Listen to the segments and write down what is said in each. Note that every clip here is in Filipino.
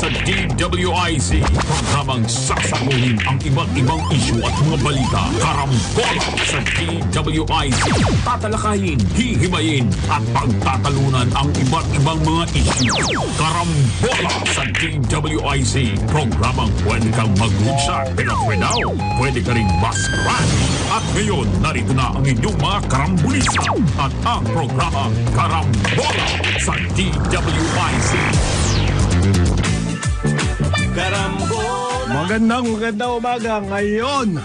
DWIZ, programang sasaguhin ang iba't ibang isyu at mga balita. Karambola sa DWIZ. Tatalakayin, hihimayin at pagtatalunan ang iba't ibang mga isyu. Karambola sa DWIZ, programang pwede kang mag-reach pero pwede ka rin mas-crash. At ngayon, narito na ang inyong mga karambulista at ang programa Karambola sa DWIZ. Magandang umaga ngayon,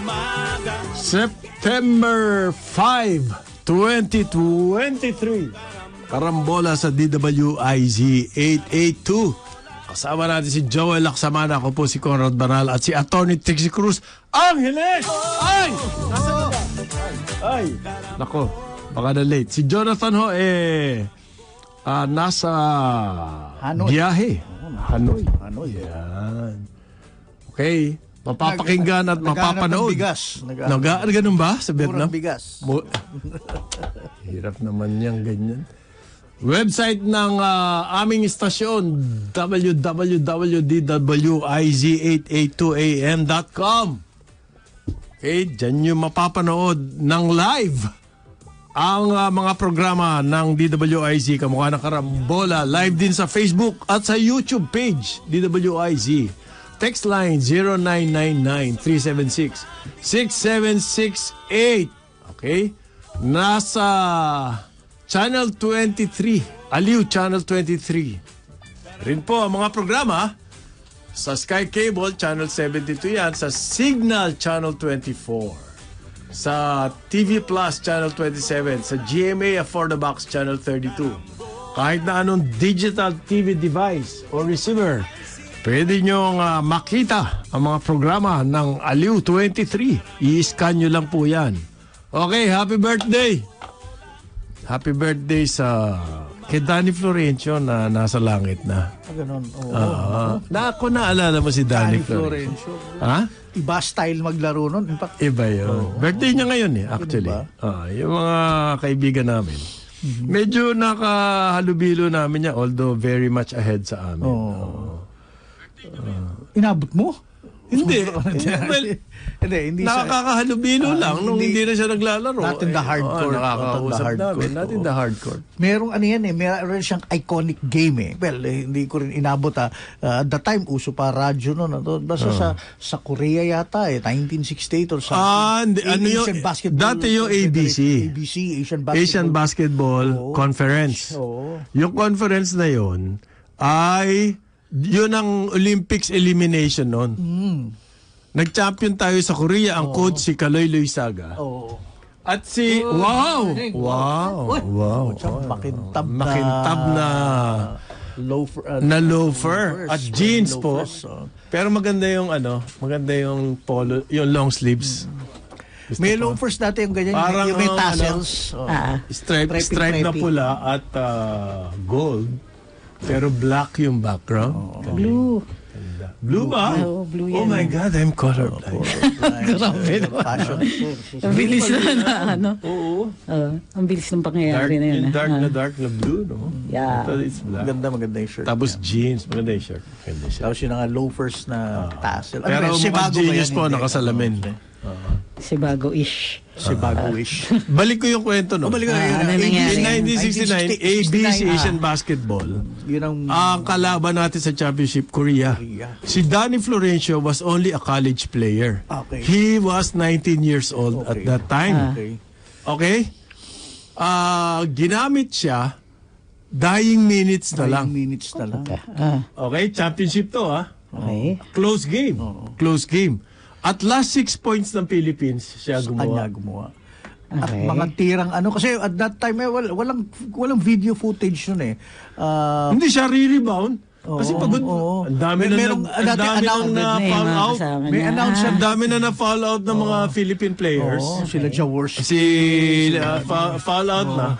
September 5, 2023. Karambola sa DWIZ 882. Kasama natin si Joel Laksamana, ako po si Conrad Banal at si Attorney Trixie Cruz Angeles! Ay! Nasaan ka? Ay! Nako, baka na late. Si Jonathan ho nasa Hanoi. Biyahe. Hanoi. Yan. Okay. Mapapakinggan at mapapanood. Ganun ba sa Vietnam? Bigas. Hirap naman yan, ganyan. Website ng aming istasyon, www.diz882am.com. Okay, dyan nyo mapapanood ng live ang mga programa ng DWIZ, Kamukha ng Karambola. Live din sa Facebook at sa YouTube page, DWIZ. Text line 0999-376-6768. Okay? Nasa Channel 23, Aliw Channel 23. Rin po ang mga programa sa Sky Cable, Channel 72 yan. Sa Signal, Channel 24. Sa TV Plus, Channel 27. Sa GMA Affordabox, Channel 32. Kahit na anong digital TV device o receiver, pwede nyo makita ang mga programa ng Aliw 23. I-scan nyo lang po yan. Okay, happy birthday! Happy birthday sa kay Danny Florencio na nasa langit na. Ganun. Ako naalala mo si Danny Florencio. Ha? Iba style maglaro nun. In fact, iba yun. Birthday niya ngayon actually. Yung mga kaibigan namin. Medyo nakahalubilo namin niya, although very much ahead sa amin. inabot mo? Hindi. Hindi. Nakakahalubilo lang nung hindi na siya naglalaro. Not in the hardcore. Nakakausap namin. Not in the hardcore. Merong meron siyang iconic game eh. Well, hindi ko rin inabot At the time, uso pa radyo noon. Basta sa Korea yata 1968 or something. Asian basketball. Dati yung ABC. Asian Basketball Conference. Yung conference na yun ay yun ang Olympics elimination noon. Nag-champion tayo sa Korea. Ang coach si Kaloy Loisaga. At si... Wow! Makintab na loafer. At jeans po. Pero maganda yung polo, yung long sleeves. May loafers dati yung ganyan. Parang yung may tassels. Stripe na pula at gold. Pero black yung background. Blue. Blue ba? Blue yan. Oh my God, I'm colorblind. Ang bilis na Oo. ang bilis ng pangyayari na yun. Yung dark na blue, no? Yeah. It's black. Maganda yung shirt. Tapos jeans, maganda yung shirt. Tapos yung mga loafers na tassel. Pero mga genius po, nakasalamin. Si Bago-ish. Balik ko yung kwento, no? Balik ko In 1969, ABC Asian Basketball. Yun ang kalaban natin sa championship, Korea. Si Danny Florencio was only a college player. Okay. He was 19 years old at that time. Okay? Ginamit siya dying minutes na lang. Okay, championship to, Okay. Close game. Close game. At last 6 points ng Philippines, siya gumawa. At mga tirang kasi at that time walang video footage yun Hindi siya re-rebound. Kasi pagod. Ang dami na-fall out. May announcer. Ang dami na na-fall out ng mga Philippine players. Sila Jaworski. Fall out na.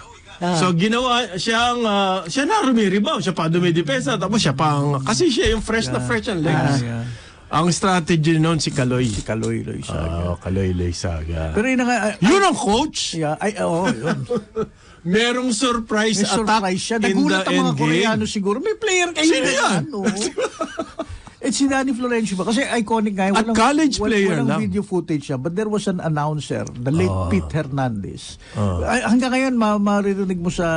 So ginawa siyang siya na rumi-rebound, siya pa dumidipesa, tapos siya pang kasi siya yung fresh ang legs. Ang strategy noon si Kaloy. Loisaga. Kaloy Loisaga. Pero yun ang coach? Yeah, yun. Merong surprise attack siya. in the Nagulat ang mga end game. Koreano siguro. May player kayo. Sino yan? si Danny Florencio ba? Kasi iconic nga. At college player walang lang. video footage siya. But there was an announcer, the late Pete Hernandez. Hanggang ngayon, maririnig mo sa...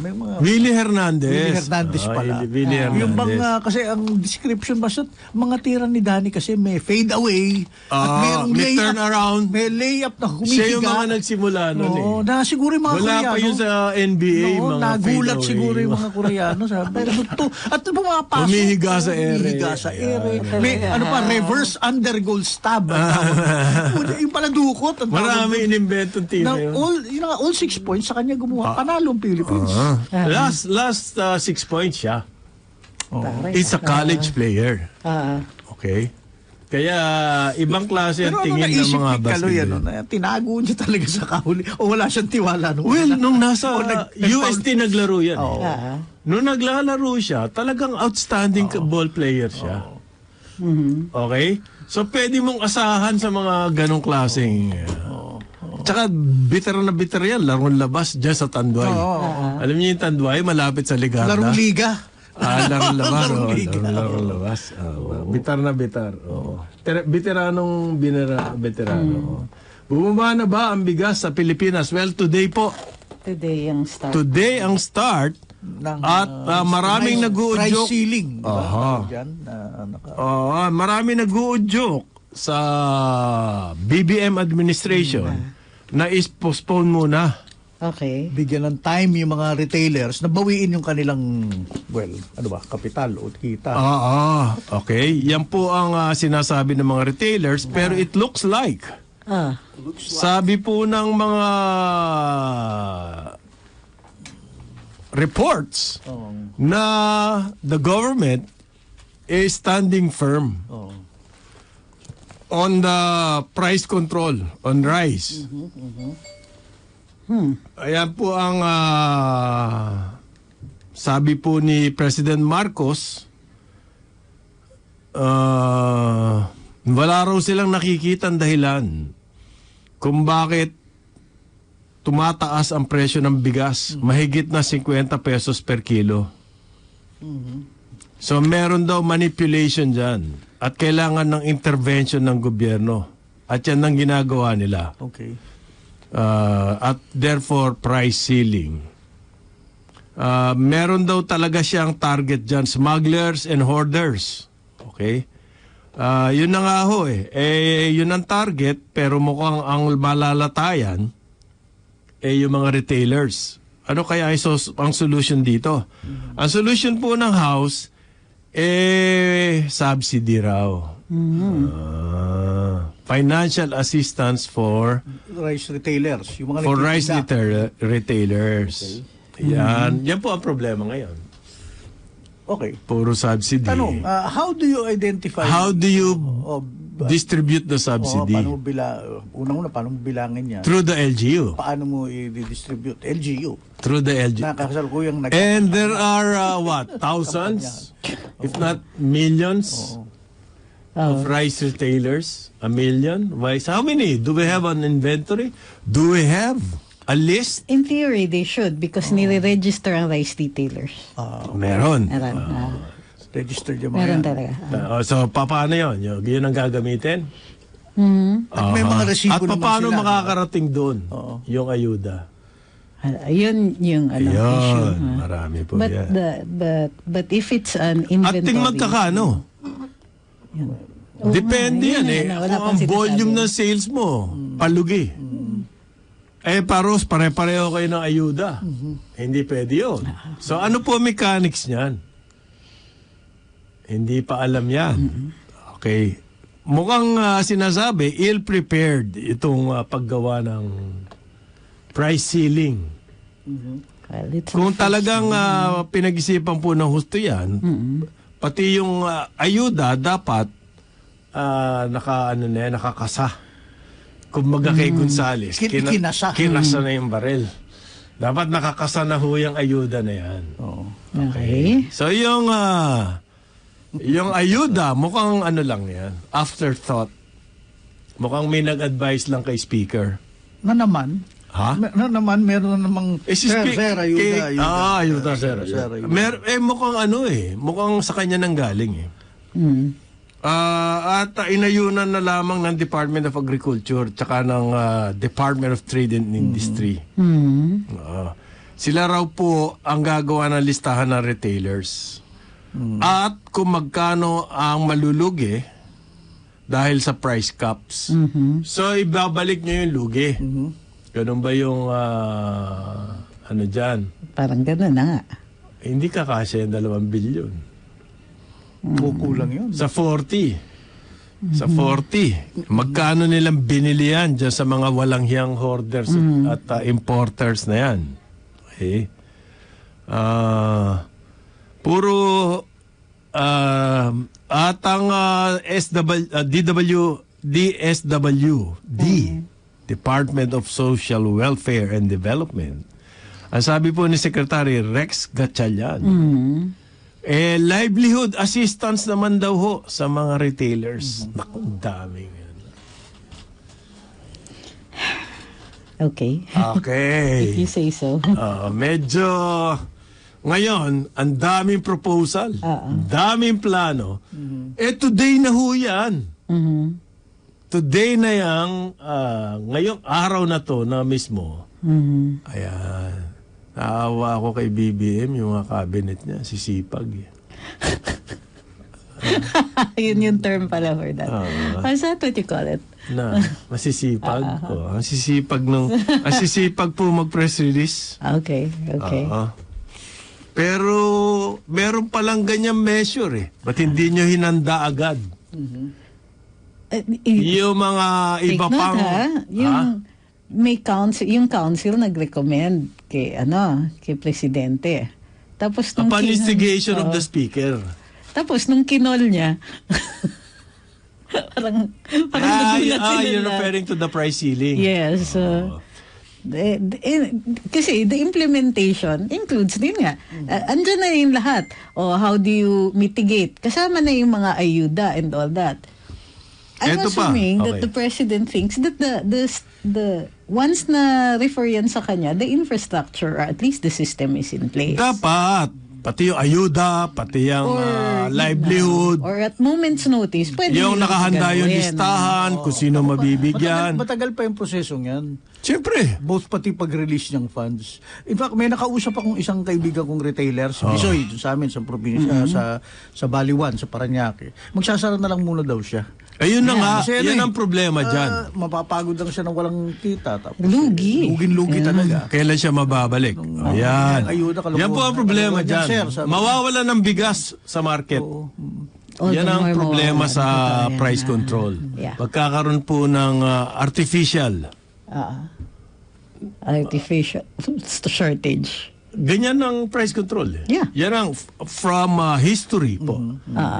May mga... Willie Hernandez. Willie Hernandez pala. Willie Hernandez. Yung bang, kasi ang description basta mga tira ni Danny kasi may fade away at merong may turn around. May layup na humihiga. Siya yung mga nagsimula nun eh. Na siguro yung mga Wala Koreano. pa yun sa NBA, mga nagulat fade siguro away. yung mga Koreano. Pero at pumapasok. Humihiga sa ere. Humihiga sa ere. May reverse undergoal stab. Yung pala dukot. Marami inimbentong team Na yun. all 6 points sa kanya gumawa. Panalong Philippines. Last 6 points siya. Taray. It's a college player. Okay? Kaya ibang klase ang Pero tingin ng naisip mga ni Kaloy, basketball. tinago niya talaga sa kahuli o wala siyang tiwala nung Well, nung nasa nag-foul. UST naglaro yan. Oo. Nung naglalaro siya, talagang outstanding ball player siya. Okay? So, pwede mong asahan sa mga ganong klaseng... Tsaka, bitter na bitter yan. Larong labas dyan sa Tanduay. Alam niyo yung Tanduay, malapit sa Ligarda. larong liga. Larong labas. Larong oh, liga. larong labas. Bitar na bitar. Veteranong veterano. Bumaba na ba ang bigas sa Pilipinas? Well, today po. Today ang start. Today ang start. At maraming price nag-uudyok. ceiling. Aha. Diyan, Maraming nag-uudyok sa BBM administration na is-postpone muna. Okay. bigyan ng time yung mga retailers na bawiin yung kanilang, kapital o kita. Okay. Yan po ang sinasabi ng mga retailers, pero it looks like sabi po ng mga reports na the government is standing firm on the price control on rice. Ayan po ang sabi po ni President Marcos, wala raw silang nakikitang dahilan kung bakit tumataas ang presyo ng bigas, mahigit na 50 pesos per kilo. So meron daw manipulation dyan at kailangan ng intervention ng gobyerno. At yan ang ginagawa nila. Okay. At therefore price ceiling. Meron daw talaga siyang target dyan, smugglers and hoarders. Okay? Yun na nga ho yun ang target, pero mukhang ang malalatayan yung mga retailers. Ano kaya ang solution dito? Ang solution po ng House subsidy raw. Financial assistance for Rice retailers. Yung mga rice nagtitinda. retailers. Yan po ang problema ngayon. Okay. Puro subsidy. Tanong, how do you identify? How do you distribute the subsidy? Paano mo paano mo bilangin yan? Through the LGU. Paano mo i-distribute? LGU. Through the LGU. Nakasalukuyang And there are thousands, if not millions, of rice retailers. 1 million rice. How many? Do we have an inventory? Do we have a list? In theory, they should because nire-register ang rice retailers. Meron. Registered yung mga Meron yan. talaga. So, paano yun? Yun ang gagamitin? At may mga resibo At naman paano sila. makakarating doon yung ayuda? Yun yung issue. Yun, marami po But yan. but if it's an At inventory. magkakano? Depende yan wala Kung ang pang volume sinasabi. ng sales mo, palugi. Paros, pare-pareho kayo ng ayuda. Hindi pwede yun. So ano po mechanics niyan? Hindi pa alam yan. Okay. Mukhang sinasabi, ill-prepared itong paggawa ng price ceiling. Well, it's Kung talagang pinag-isipan po ng husto yan, pati yung ayuda dapat nakakasa. Kumbaga kay Gonzales, Kinasa. kinasa na yung baril. Dapat nakakasa na ho yung ayuda na yan. okay. So yung ayuda, mukhang ano lang yan, afterthought. Mukhang may nag-advise lang kay speaker. Na naman, Ha? meron na namang ayuda. ayuda, sir. Ayuda. Mukhang mukhang sa kanya nang galing . At inayunan na lamang ng Department of Agriculture tsaka ng Department of Trade and Industry. Sila raw po ang gagawa ng listahan ng retailers. At kung magkano ang malulugi dahil sa price caps. So, ibabalik nyo yung lugi. Ganun ba yung ano dyan? Parang gano'n na nga. Hindi kakasya yung 2 bilyon. Kukulang yun. Sa 40. Sa 40. Magkano nilang binili yan dyan sa mga walang hiyang hoarders at importers na yan? Okay. Puro at ang DSWD, Department of Social Welfare and Development. Ang sabi po ni Secretary Rex Gatchalian, livelihood assistance naman daw ho sa mga retailers. Naku, dami. Okay. Okay. If you say so. Medyo ngayon, ang daming proposal, daming plano. Today na ho yan. Today na yang, ngayong araw na to na mismo, ayan, naawa ako kay BBM, yung mga cabinet niya, sisipag. Yun yung term pala for that. Is that what you call it? Na, masisipag. Ang sisipag po mag-press release. Okay. Pero meron palang ganyang measure eh. Ba't hindi nyo hinanda agad? Yung mga iba take note, pang... May council, yung council nag-recommend kay presidente. Tapos Upon instigation of the speaker. Tapos nung kinol niya, parang nagulat sila. You're referring to the price ceiling. Yes. Kasi the implementation includes din nga. Andyan na yung lahat. How do you mitigate? Kasama na yung mga ayuda and all that. I'm assuming that the president thinks that the once na refer yan sa kanya, the infrastructure or at least the system is in place. Dapat. Pati yung ayuda, pati yung livelihood. Or at moment's notice, pwede yung nakahanda yung listahan, kung sino mabibigyan. Matagal pa yung prosesong yan. Siyempre. Both pati pag-release ng funds. In fact, may nakausap akong isang kaibigan kong retailer, si Bisoy, sa amin, sa probinsya, sa Baliwan, sa Parañaque. Magsasara na lang muna daw siya. Ayun na nga, yan ang problema dyan. Mapapagod lang siya ng walang kita. Tapos, lugi. Lugin-lugi talaga. Kailan siya mababalik? Ayan. Yan po ang problema dyan. Mawawala ng bigas sa market. Yan ang problema sa price control. Pagkakaroon po ng artificial shortage. Ganyan ang price control. Yan ang from history po.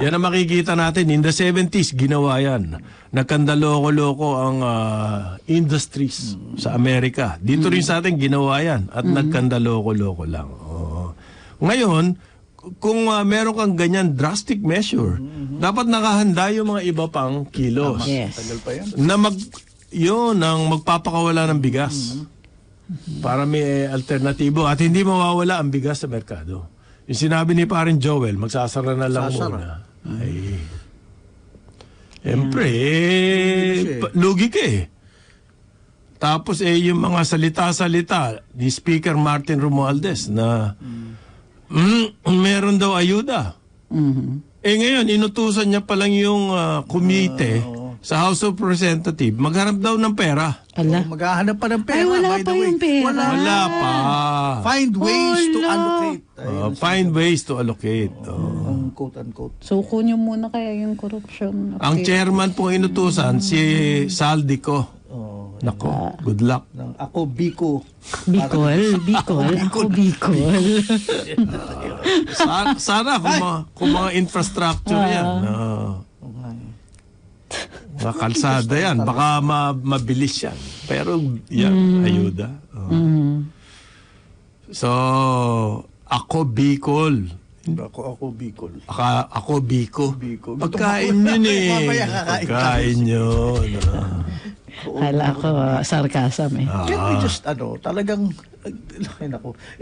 Yan ang makikita natin. In the 70s, ginawa yan. Nagkandaloko-loko ang industries sa Amerika. Dito rin sa atin, ginawa yan. At nagkandaloko-loko lang. Ngayon, kung meron kang ganyan drastic measure, dapat nakahanda yung mga iba pang kilos. Tagal pa yan. Na ang magpapakawala ng bigas. Para may alternatibo at hindi mawawala ang bigas sa merkado. Yung sinabi ni parin Joel, magsasara na lang muna. Ay, siyempre, lugi ka eh. Tapos yung mga salita-salita ni Speaker Martin Romualdez na meron daw ayuda. Ngayon, inutusan niya pa lang yung komite sa House of Representatives, maghanap daw ng pera. Maghahanap pa ng pera. Ay, wala pa yung pera. Wala pa. Find ways to allocate. Find ways to allocate. Quote-unquote. Suko niyo muna kaya yung corruption. Ang chairman pong inutusan, si Saldico. Nako, good luck. Ako, Biko. Bicol. Ako, Bicol. Sana kung mga infrastructure yan. Mga kalsada yan. Baka mabilis yan. Pero yan, ayuda. So, ako Bicol. Ako Bicol. Ako Biko. Pagkain yun eh. Pagkain yun. Hala ko, sarcasm eh. Can we just, talagang,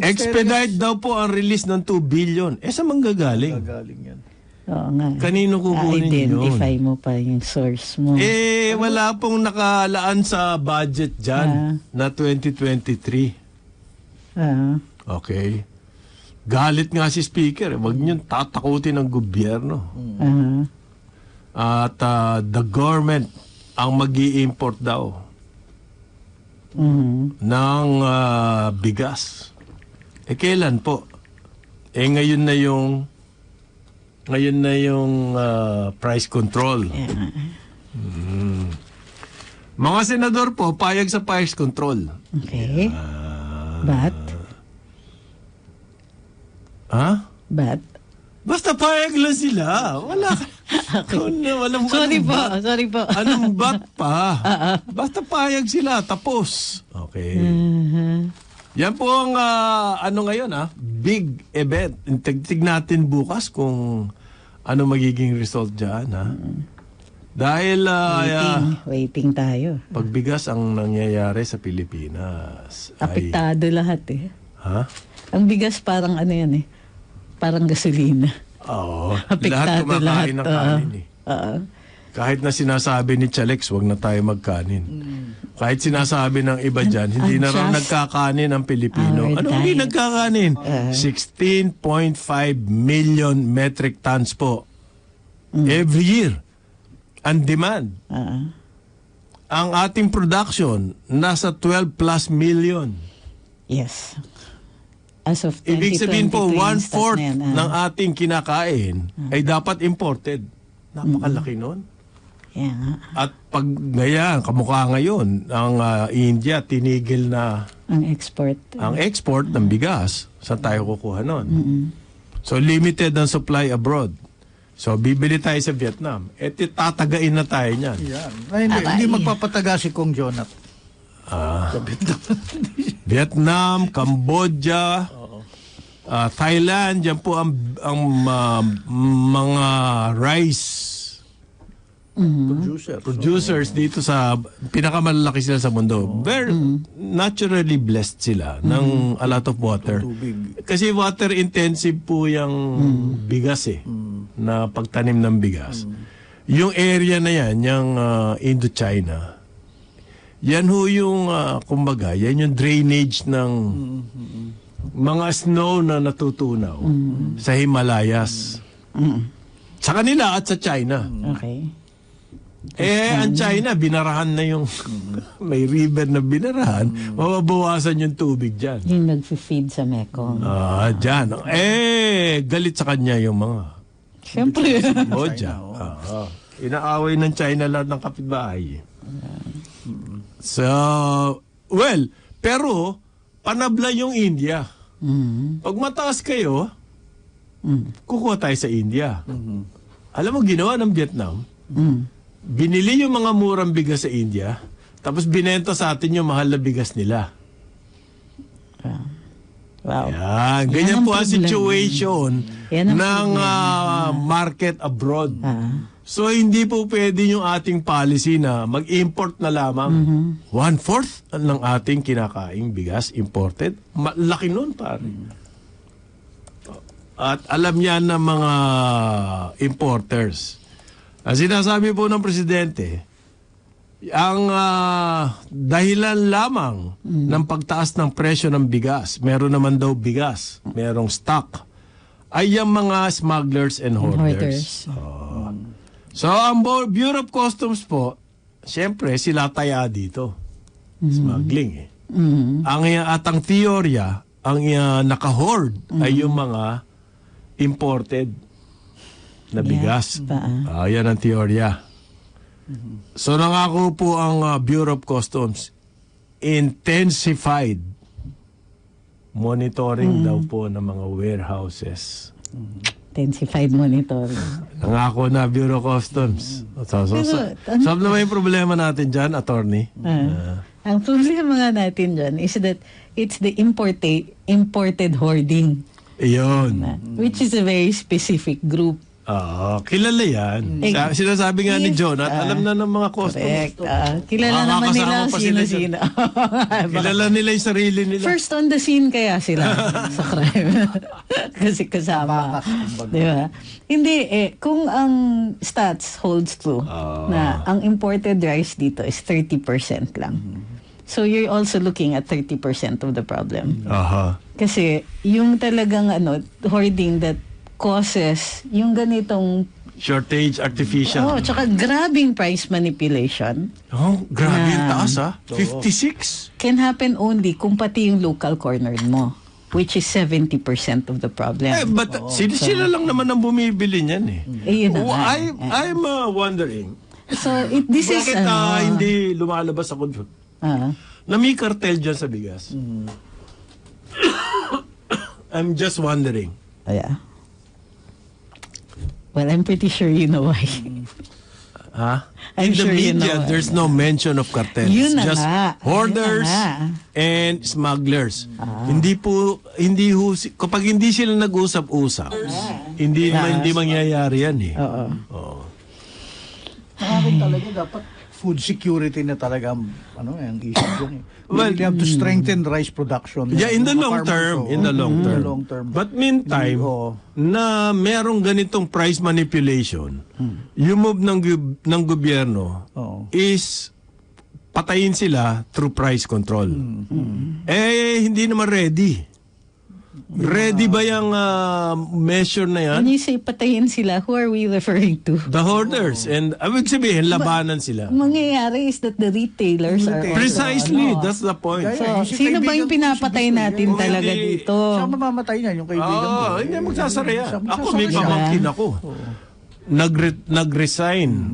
Expedite daw po ang release ng 2 billion. Saan manggagaling? Gagaling yan. Oo nga. Kanino kukunin yun? Identify mo pa yung source mo. Wala pong nakalaan sa budget dyan na 2023. Okay. Galit nga si Speaker. Huwag niyong tatakutin ng gobyerno. At the government ang mag-i-import daw ng bigas. Kailan po? Ngayon na yung price control. Mga senador po, payag sa price control. Okay. But? But? Basta payag lang sila. Wala. Sorry po. Anong bat pa? Basta payag sila. Tapos. Okay. Yan po ang ngayon big event. Tignan natin bukas kung ano magiging result dyan Dahil waiting tayo. Pagbigas ang nangyayari sa Pilipinas. Apektado lahat Ha? Ang bigas parang parang gasolina. Oo. Apektado Lahat kumakain ng kanin Kahit na sinasabi ni Chalex, wag na tayo magkanin. Kahit sinasabi ng iba dyan, hindi na raw nagkakanin ang Pilipino. Ano hindi nagkakanin? 16.5 million metric tons po. Every year. Ang demand. Ang ating production, nasa 12 plus million. Yes. As of 2023, ibig sabihin po, 1/4 ng ating kinakain ay dapat imported. Napakalaki nun. Yeah. At pag ngayon, kamukha ngayon, ang India tinigil na ang export ng bigas. Saan tayo kukuha nun? So limited ang supply abroad. So bibili tayo sa Vietnam. Tatagain na tayo niyan. Yan. Hindi magpapataga si Kong Jonat. Sa Vietnam, Cambodia, Thailand, yan po ang mga rice producers dito sa pinakamalaki sila sa mundo. Very naturally blessed sila ng a lot of water. Kasi water intensive po yung bigas na pagtanim ng bigas. Yung area na yan, yung Indochina, yan ho yung kumbaga, yan yung drainage ng mga snow na natutunaw sa Himalayas. Sa kanila at sa China. Okay. Ang China, binarahan na yung may river na binarahan, mababawasan yung tubig dyan. Yung nag-feed sa Mekong. Dyan. Galit sa kanya yung mga Siyempre. Cambodia. Inaaway ng China lahat ng kapitbahay. So, pero panabla yung India. Pag mataas kayo, kukuha tayo sa India. Alam mo, ginawa ng Vietnam, binili yung mga murang bigas sa India, tapos binenta sa atin yung mahal na bigas nila. Wow. Yan. Ganyan po ang situation ng market abroad. So, hindi po pwede yung ating policy na mag-import na lamang. 1/4 ng ating kinakaing bigas imported. Laki nun, pare. At alam yan ng mga importers. Ang sinasabi po ng Presidente, ang dahilan lamang ng pagtaas ng presyo ng bigas, meron naman daw bigas, merong stock, ay yung mga smugglers and hoarders. So, ang Bureau of Customs po, siyempre, sila taya dito. Smuggling At ang teorya, ang naka-hoard ay yung mga imported na bigas. Yan ang teorya. So nangako po ang Bureau of Customs intensified monitoring daw po ng mga warehouses. Intensified monitoring. Nangako na Bureau of Customs. Solve na ba yung problema natin dyan, attorney? Ang problema nga natin dyan is that it's the imported hoarding. Iyon. Which is a very specific group. Kilala yan. Sinasabi nga ni John at alam na ng mga customers. Correct. Kilala naman nila pa sila sino-sino. Kilala nila yung sarili nila. First on the scene kaya sila sa crime. Kasi kasama. Di ba? Hindi kung ang stats holds true na ang imported rice dito is 30% lang. So you're also looking at 30% of the problem. Kasi yung talagang hoarding that causes yung ganitong shortage, artificial. Tsaka grabing price manipulation. Grabe yung taas 56. Can happen only kung pati yung local corner mo, which is 70% of the problem. But sila lang naman ang bumibili niyan Yun na nga. I'm wondering. So this is bakit hindi lumalabas ako doon? Na may cartel dyan sa bigas. I'm just wondering. Yeah. Well, I'm pretty sure you know why. In the media, there's no mention of cartels. Just hoarders and smugglers. Kapag hindi sila nag-usap-usap, hindi mangyayari yan Nakakit talaga dapat food security na talaga ang issue dyan Well, you have to strengthen rice production. Yeah, in the long term. But meantime, na merong ganitong price manipulation, yung move ng gobyerno is patayin sila through price control. Hindi naman ready. Ready ba yung measure na yan? When you say patayin sila, who are we referring to? The hoarders. And ibig sabihin, labanan sila. Mangyayari is that the retailers are... Precisely, that's the point. So, sino ba yung pinapatay natin talaga dito? Saan mamamatay niya yung kaibigan mo? Hindi, magsasara yan. Ako, may pamangkin ako. Nag-resign.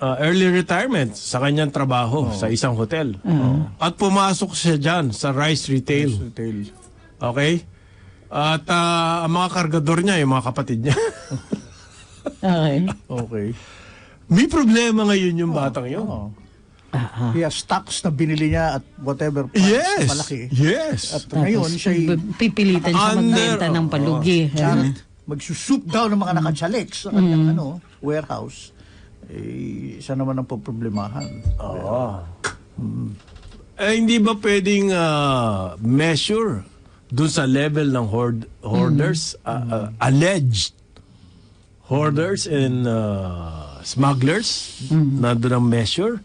Early retirement sa kanyang trabaho sa isang hotel. At pumasok siya dyan sa rice retail. Okay? At ang mga kargador niya, yung mga kapatid niya. Okay. May problema ngayon yung batang yun. Yeah, stocks na binili niya at whatever price malaki. Yes. At ngayon siya pipilitan siya magbenta ng palugi. Magsusup daw ng mga nakatsalik sa kanyang warehouse. Isa naman ang problemahan. Hindi ba pwedeng measure doon sa level ng hoarders, alleged hoarders and smugglers, na doon ang measure?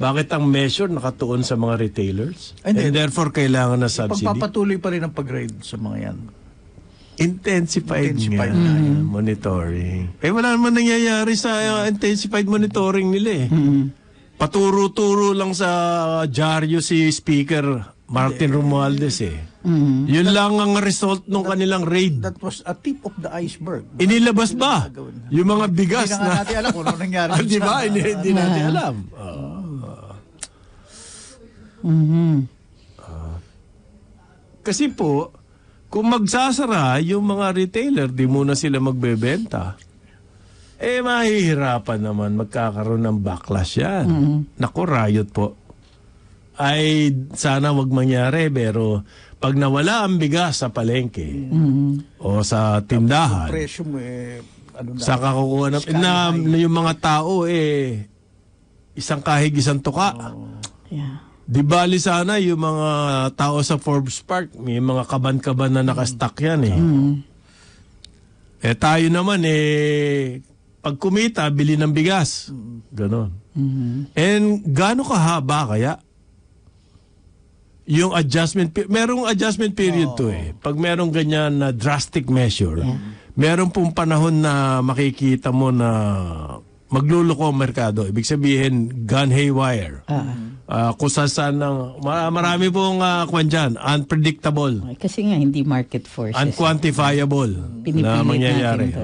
Bakit ang measure nakatuon sa mga retailers? And therefore, kailangan na subsidy? Pagpapatuloy pa rin ang pag-grade sa mga yan. Intensified nga monitoring. Wala naman nangyayari sa intensified monitoring nila Paturo-turo lang sa dyaryo si Speaker Martin Romualdez Yun lang ang result ng kanilang raid. That was a tip of the iceberg. Inilabas ba? Yung mga bigas na... Hindi na natin alam kung ano nangyari. Di ba? Hindi natin alam. Kasi po, kung magsasara yung mga retailer, di muna sila magbebenta. Mahihirapan naman magkakaroon ng backlash yan. Naku, riot po. Ay sana wag mangyari, pero pag nawala ang bigas sa palengke o sa tindahan, presyo mo sa kakukuha na yung mga tao isang kahig isang tuka. Di bali sana yung mga tao sa Forbes Park, may mga kaban-kaban na nakastock yan tayo naman pag kumita, bili ng bigas. Ganon. And gaano kahaba kaya? Yung adjustment, merong adjustment period to Pag merong ganyan na drastic measure, merong pong panahon na makikita mo na magluluko ang merkado. Ibig sabihin, gone haywire. Kung saan marami pong kwan dyan, unpredictable. Kasi nga, hindi market forces. Unquantifiable na mangyayari.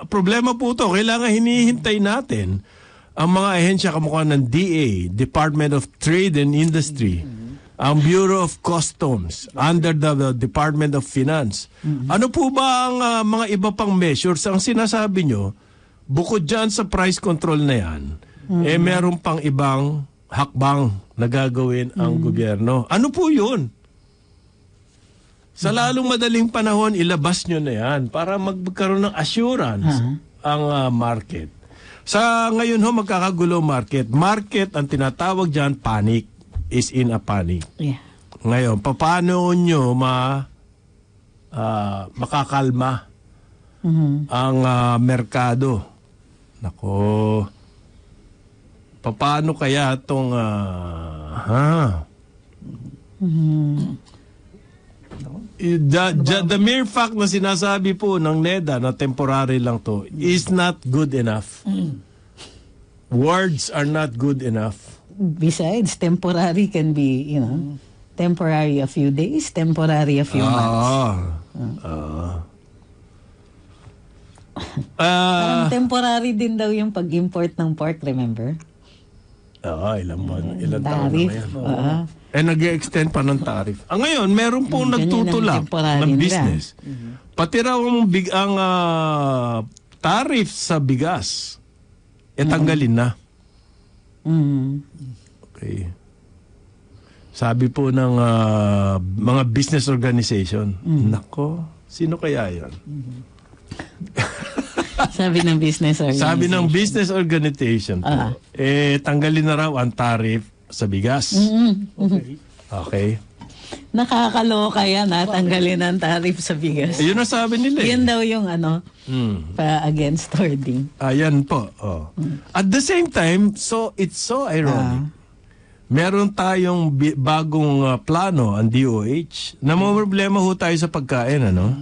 Problema po to. Kailangan hinihintay natin ang mga ahensya kamukha ng DA, Department of Trade and Industry, ang Bureau of Customs, under the Department of Finance. Ano po ba ang mga iba pang measures? Ang sinasabi nyo, bukod dyan sa price control na yan, meron pang ibang hakbang na gagawin ang gobyerno. Ano po yun? Sa lalong madaling panahon, ilabas nyo na yan para magkaroon ng assurance ang market. Sa ngayon ho, magkakagulo market. Market, ang tinatawag dyan, panic, is in a panic. Yeah. Ngayon, paano nyo makakalma ang merkado? Nako, paano kaya itong the mere fact na sinasabi po ng NEDA na temporary lang to is not good enough. Words are not good enough. Besides, temporary can be, temporary a few days, temporary a few months. Parang temporary din daw yung pag-import ng pork, remember? Ilang taon na yan. Nag-extend pa ng tariff. Ngayon, meron pong nagtutulak ng business. Pati raw ang tariff sa bigas, tanggalin na. Okay. Sabi po ng mga business organization, nako, sino kaya yan? Sabi ng business organization. Sabi ng business organization po, tanggalin na raw ang tariff sa bigas. Okay. Nakakaloka yan, tanggalin ang tariff sa bigas. Yun ang sabi nila. Yan daw yung against hoarding. Ayan po. At the same time, it's so ironic. Meron tayong bagong plano, ang DOH, na may problema ho tayo sa pagkain, ano?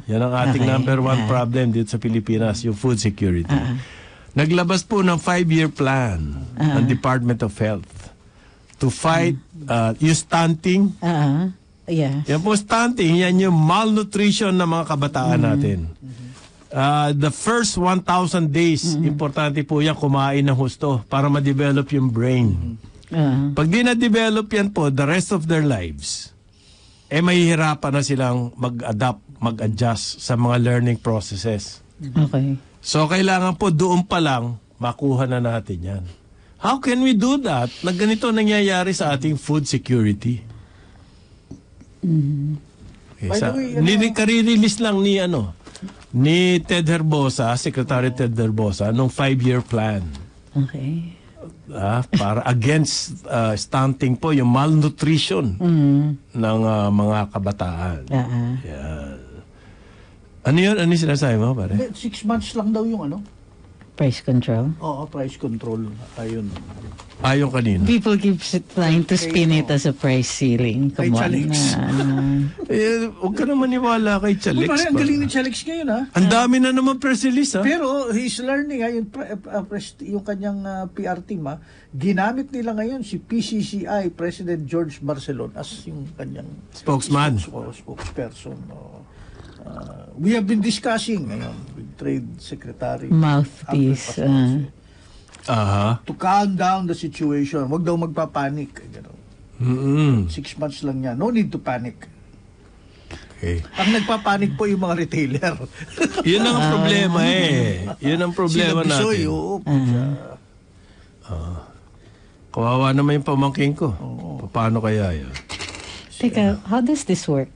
Yan ang ating number one problem dito sa Pilipinas, yung food security. Naglabas po ng 5-year plan ang Department of Health to fight yung stunting. Yan po stunting, yan yung malnutrition ng mga kabataan natin. The first 1,000 days, importante po yan kumain ng husto para ma-develop yung brain. Pag di na-develop yan po, the rest of their lives, mahihirapan na silang mag-adapt, mag-adjust sa mga learning processes. Okay. So, kailangan po doon pa lang makuha na natin yan. How can we do that na ganito nangyayari sa ating food security? Okay, kari-release lang ni Ted Herbosa, Secretary Ted Herbosa, nung 5-year plan. Okay. Para against stunting po, yung malnutrition ng mga kabataan. Yan. Ano yun? Ano yung sinasabi mo, pare? 6 months lang daw yung price control? Oo, price control. Ayun. Ayon kanina. People keep trying to spin it as a price ceiling. Come on. Huwag ka naman niwala kay Chalix. Ang galing ni Chalix ngayon, ha? Ang dami na naman press release, ha? Pero he's learning, yung kanyang PR team, ginamit nila ngayon si PCCI President George Barcelon as yung kanyang spokesman. Spokesperson. We have been discussing ngayon with Trade Secretary. Mouthpiece. To calm down the situation. Huwag daw magpapanik. 6 months lang yan. No need to panic. Okay. Ang nagpapanik po yung mga retailer. Yun ang problema Yun ang problema natin. Bisoy, kawawa naman yung pamangkin ko. Paano kaya yan? Teka, how does this work?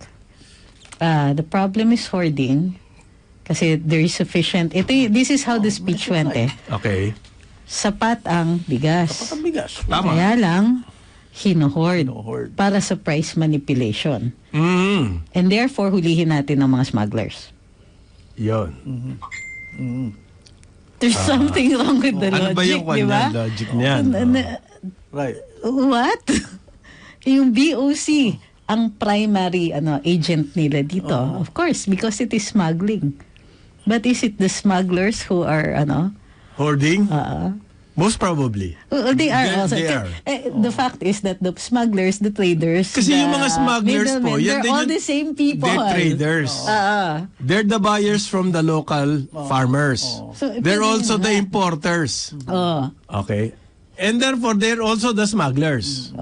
The problem is hoarding kasi there is sufficient. This is how the speech went Okay. Sapat ang bigas. Sapat ang bigas. Tama. Kaya lang, hinuhoard para sa price manipulation. And therefore, hulihin natin ang mga smugglers. Yun. There's something wrong with the ano logic, ba yung logic niyan? Right. What? Yung BOC, ang primary agent nila dito. Of course, because it is smuggling. But is it the smugglers who are hoarding? Most probably. They are also. They are. The fact is that the smugglers, the traders, kasi yung mga smugglers po, they're all the same people. They're traders. They're the buyers from the local farmers. So, they're also the importers. Okay. And therefore, they're also the smugglers.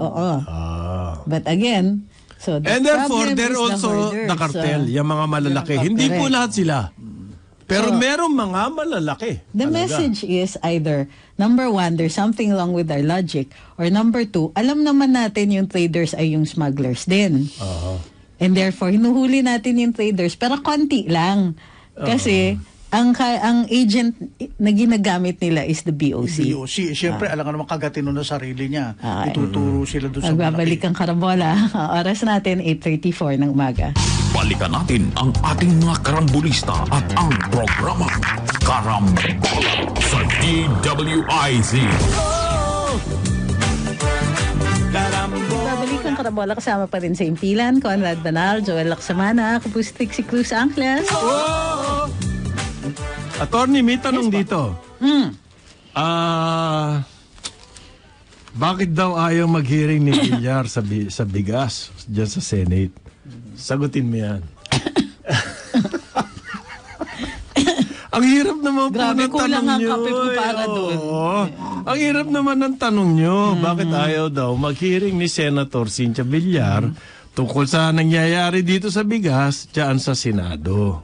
But again, and therefore, they're also the cartel, yung mga malalaki. Hindi po lahat sila. Pero merong mga malalaki. The message is either, number one, there's something wrong with our logic, or number two, alam naman natin yung traders ay yung smugglers din. And therefore, hinuhuli natin yung traders, pero konti lang. Kasi, ang agent na ginagamit nila is the BOC. BOC. Siyempre, alam ka naman kagatin na sarili niya. Ituturo sila doon sa magbabalik ang karambola. Oras natin, 8:34 ng umaga. Balikan natin ang ating mga karambulista at ang programa Karambola sa DWIZ. Babalik ang karambola, kasama pa rin sa impilan, Conrad Banal, Joel Laksamana, Kapustik si Cruz Angles. Attorney, may tanong dito. Bakit daw ayaw mag-hearing ni Villar sa bigas dyan sa Senate? Sagutin mo yan. Ang hirap naman po ng tanong nyo. Kape ko para doon. Ang hirap naman ng tanong nyo. Bakit ayaw daw mag-hearing ni Senator Cynthia Villar tungkol sa nangyayari dito sa bigas dyan sa Senado?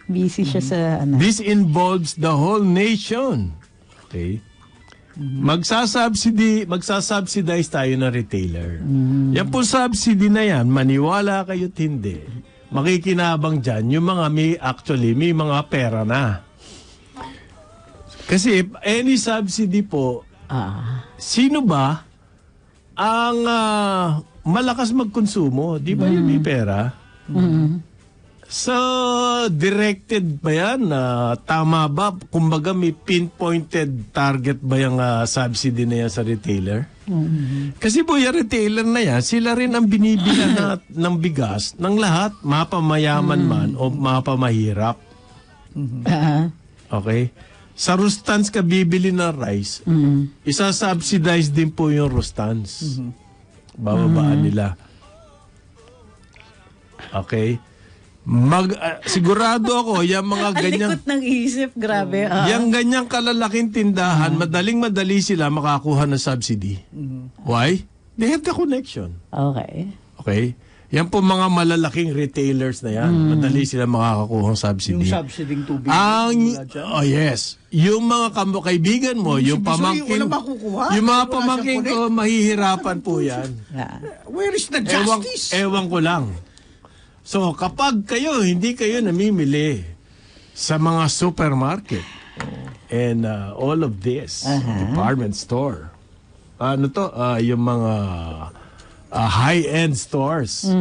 Busy siya sa This involves the whole nation. Okay? Magsasubsidize tayo ng retailer. Yan po subsidy na yan, maniwala kayo't hindi. Makikinabang dyan yung mga may mga pera na. Kasi any subsidy po, sino ba ang malakas magkonsumo? Di ba yung may pera? So, directed ba yan? Tama ba? Kumbaga may pinpointed target ba yung subsidy na yan sa retailer? Kasi po yung retailer na yan, sila rin ang binibilan ng bigas ng lahat, mapamayaman man o mapamahirap. Okay? Sa Rustans ka bibili ng rice, isa-subsidize din po yung Rustans. Bababaan nila. Okay? Sigurado ako, yung mga ganyang... Ang likot ng isip, grabe. Yung ganyang kalalaking tindahan, madaling-madali sila makakuha ng subsidy. Why? They have the connection. Okay. Okay? Yan po mga malalaking retailers na yan. Madali sila makakakuha ng subsidy. Yung subsiding tubig. Yes. Yung mga kaibigan mo, yung pamangkin... Yung mga pamangkin ko, mahihirapan po yan. Where is the justice? Ewan ko lang. So, kapag hindi kayo namimili sa mga supermarket and all of this, department store, yung mga high-end stores,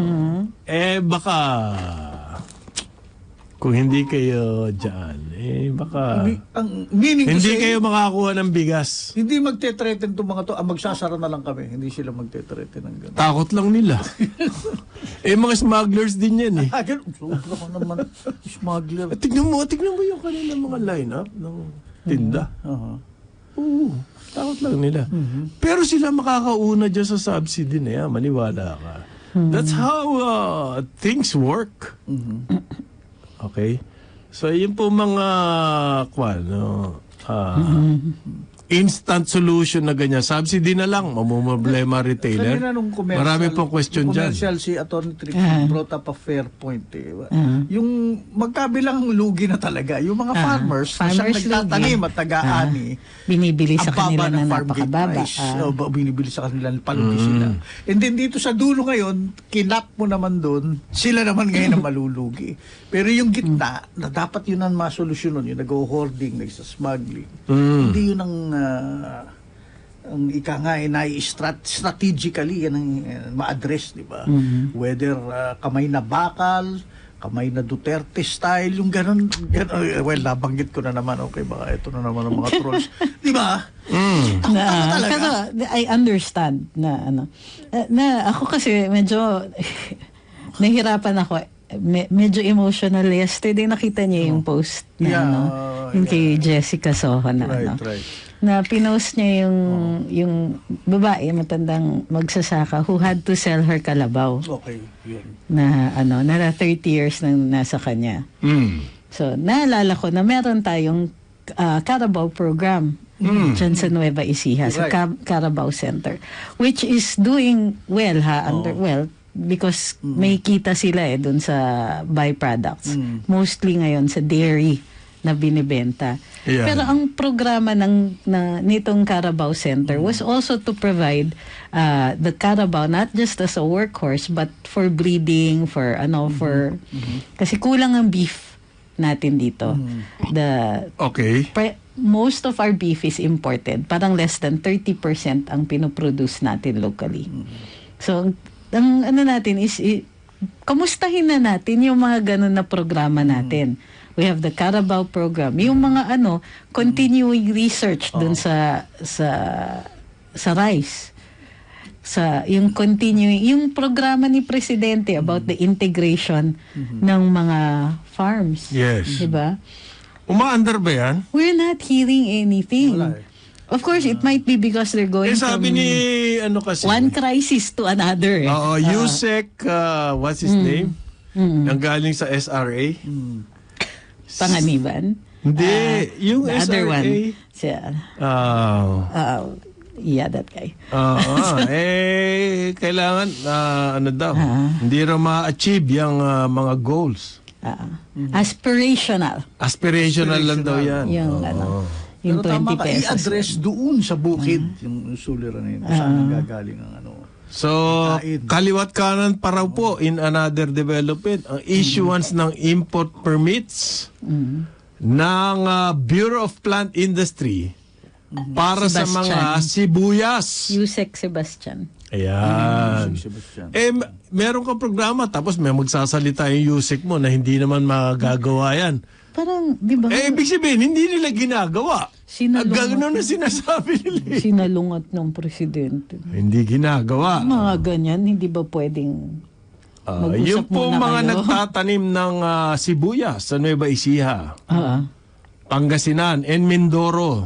baka kung hindi kayo dyan, baka hindi kayo makakuha ng bigas. Hindi magte-threaten itong mga to, magsasara na lang kami. Hindi sila magte-threaten ng gano'n. Takot lang nila. Mga smugglers din yan eh. Sobra ko naman, smuggler. Tignan mo yung kanilang mga line-up ng tinda. Takot lang nila. Pero sila makakauna dyan sa subsidy na yan. Maniwala ka. That's how things work. Okay? So, yun po mga instant solution na ganyan. Subsidy na lang, mamumroblema retailer. Marami pong question dyan. Commercial si Atty. Trix brought up a fair point. Yung magkabilang lugi na talaga. Yung mga farmers na siyang nagtatanim at taga-ani, binibili sa kanila na napakababa. Binibili sa kanila, palugi sila. And then dito sa dulo ngayon, kinap mo naman doon, sila naman ngayon ang malulugi. Pero yung gitna, na dapat yun ang masolusyonon, yung nag-hoarding, nag-smuggling. Hindi yun ang ika nga strategically yan ang ma-address, di ba? Whether kamay na bakal, kamay na Duterte style, yung ganun, well, nabanggit ko na naman, okay, baka ito na naman ang mga trolls. Di ba? Pero I understand na ako kasi medyo nahirapan ako. Medyo emotional. Yesterday nakita niya yung post na yung kay Jessica Soho na na pinost niya yung babae matandang magsasaka who had to sell her kalabaw. Okay, yun. Na na 30 years nang nasa kanya. So, naalala ko na meron tayong Carabao program dyan sa Nueva Ecija, sa Carabao Center, which is doing well because may kita sila dun sa byproducts. Mostly ngayon sa dairy na binibenta. Yeah. Pero ang programa nitong Carabao Center was also to provide the Carabao not just as a workhorse but for breeding, for kasi kulang ang beef natin dito. Okay. Most of our beef is imported. Parang less than 30% ang pinoproduce natin locally. So, ang natin is kamustahin na natin yung mga ganun na programa natin. We have the Carabao program. Yung mga continuing research dun sa rice. Yung continuing, yung programa ni Presidente about the integration ng mga farms. Yes. Diba? Umaandar ba yan? We're not hearing anything. Of course, it might be because they're going sabi from ni, kasi? one crisis to another. Yusek, what's his name? Nanggaling sa SRA. Panganiban? Hindi, yung the SRA. other one. Yeah, that guy. Kailangan, hindi raw ma-achieve yung mga goals. Aspirational. Aspirational lang daw yan. Yung pero 20 tama ka, pesos. i-address doon sa bukid yung suliran na yun. Saan gagaling ang So, kaliwat kanan pa raw po in another development, ang issuance ng import permits ng Bureau of Plant Industry para sa mga sibuyas. Yusek Sebastian. Ayan. Meron kang programa tapos may magsasalita yung Yusek mo na hindi naman magagawa yan. Parang, di ba? Ibig sabihin, hindi nila ginagawa. Gano'n na sinasabi nila. Sinalungat ng presidente. Hindi ginagawa. Mga ganyan, hindi ba pwedeng yung po mga nagtatanim ng sibuyas sa Nueva Ecija, Pangasinan, and Mindoro,